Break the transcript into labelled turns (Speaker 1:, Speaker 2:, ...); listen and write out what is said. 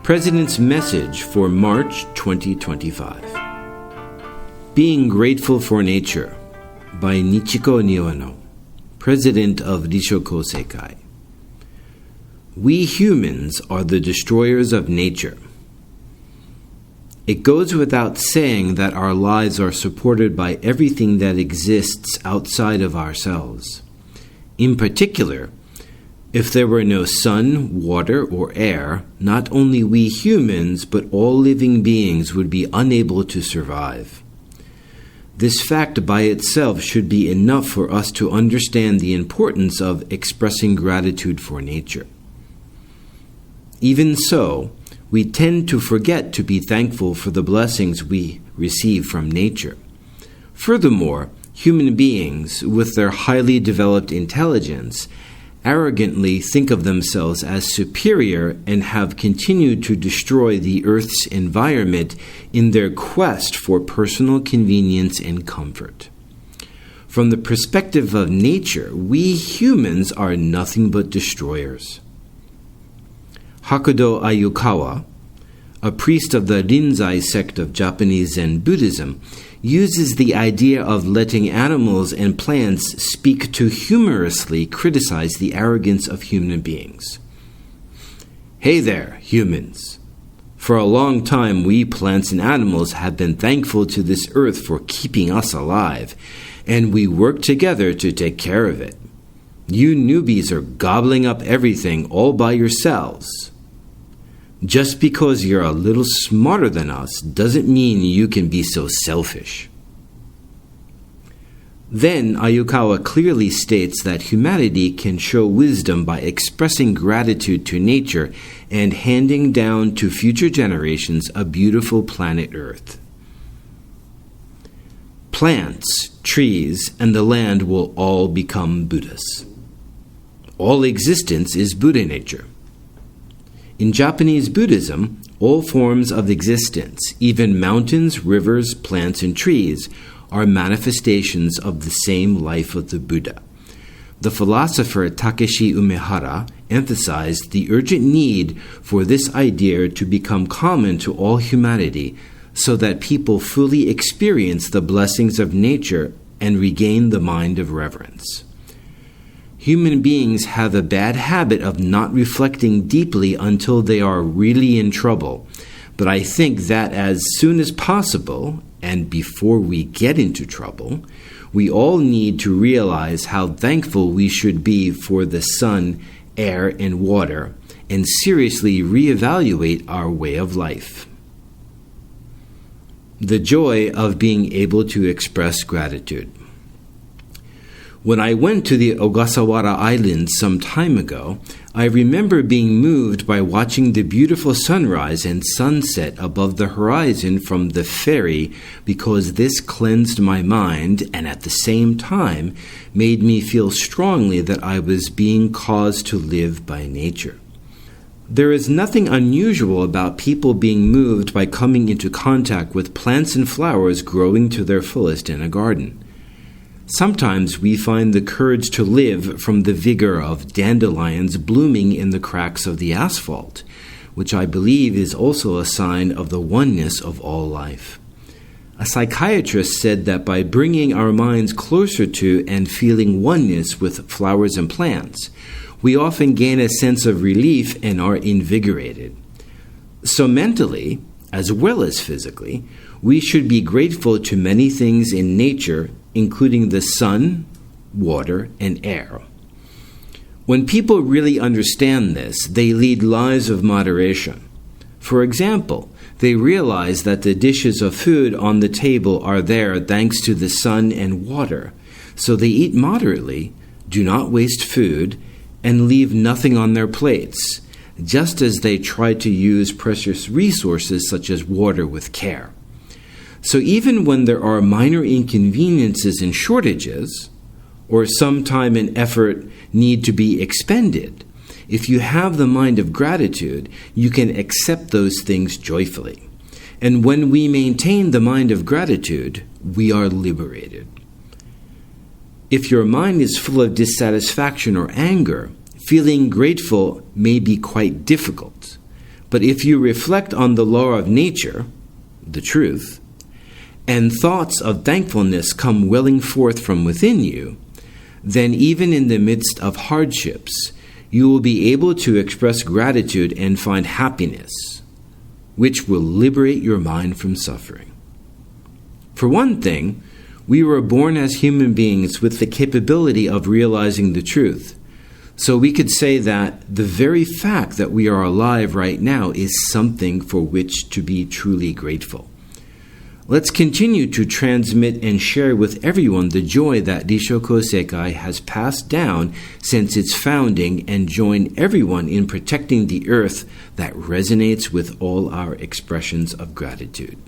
Speaker 1: President's Message for March 2025. Being Grateful for Nature by Nichiko Niwano, President of Risho Kosei-kai. We humans are the destroyers of nature. It goes without saying that our lives are supported by everything that exists outside of ourselves. In particular, if there were no sun, water, or air, not only we humans, but all living beings would be unable to survive. This fact by itself should be enough for us to understand the importance of expressing gratitude for nature. Even so, we tend to forget to be thankful for the blessings we receive from nature. Furthermore, human beings, with their highly developed intelligence, arrogantly think of themselves as superior and have continued to destroy the Earth's environment in their quest for personal convenience and comfort. From the perspective of nature, we humans are nothing but destroyers. Hakudo Ayukawa, a priest of the Rinzai sect of Japanese Zen Buddhism, uses the idea of letting animals and plants speak to humorously criticize the arrogance of human beings. Hey there, humans! For a long time, we plants and animals have been thankful to this earth for keeping us alive, and we work together to take care of it. You newbies are gobbling up everything all by yourselves. Just because you're a little smarter than us doesn't mean you can be so selfish. Then Ayukawa clearly states that humanity can show wisdom by expressing gratitude to nature and handing down to future generations a beautiful planet Earth. Plants, trees, and the land will all become Buddhas. All existence is Buddha nature. In Japanese Buddhism, all forms of existence, even mountains, rivers, plants, and trees, are manifestations of the same life of the Buddha. The philosopher Takeshi Umehara emphasized the urgent need for this idea to become common to all humanity so that people fully experience the blessings of nature and regain the mind of reverence. Human beings have a bad habit of not reflecting deeply until they are really in trouble. But I think that as soon as possible, and before we get into trouble, we all need to realize how thankful we should be for the sun, air, and water, and seriously reevaluate our way of life. The joy of being able to express gratitude. When I went to the Ogasawara Islands some time ago, I remember being moved by watching the beautiful sunrise and sunset above the horizon from the ferry because this cleansed my mind and at the same time made me feel strongly that I was being caused to live by nature. There is nothing unusual about people being moved by coming into contact with plants and flowers growing to their fullest in a garden. Sometimes we find the courage to live from the vigor of dandelions blooming in the cracks of the asphalt, which I believe is also a sign of the oneness of all life. A psychiatrist said that by bringing our minds closer to and feeling oneness with flowers and plants, we often gain a sense of relief and are invigorated. So mentally, as well as physically, we should be grateful to many things in nature, including the sun, water, and air. When people really understand this, they lead lives of moderation. For example, they realize that the dishes of food on the table are there thanks to the sun and water, so they eat moderately, do not waste food, and leave nothing on their plates, just as they try to use precious resources such as water with care. So even when there are minor inconveniences and shortages, or some time and effort need to be expended, if you have the mind of gratitude, you can accept those things joyfully. And when we maintain the mind of gratitude, we are liberated. If your mind is full of dissatisfaction or anger, feeling grateful may be quite difficult. But if you reflect on the law of nature, the truth, and thoughts of thankfulness come welling forth from within you, then even in the midst of hardships, you will be able to express gratitude and find happiness, which will liberate your mind from suffering. For one thing, we were born as human beings with the capability of realizing the truth. So we could say that the very fact that we are alive right now is something for which to be truly grateful. Let's continue to transmit and share with everyone the joy that Risho Kosei-kai has passed down since its founding, and join everyone in protecting the earth that resonates with all our expressions of gratitude.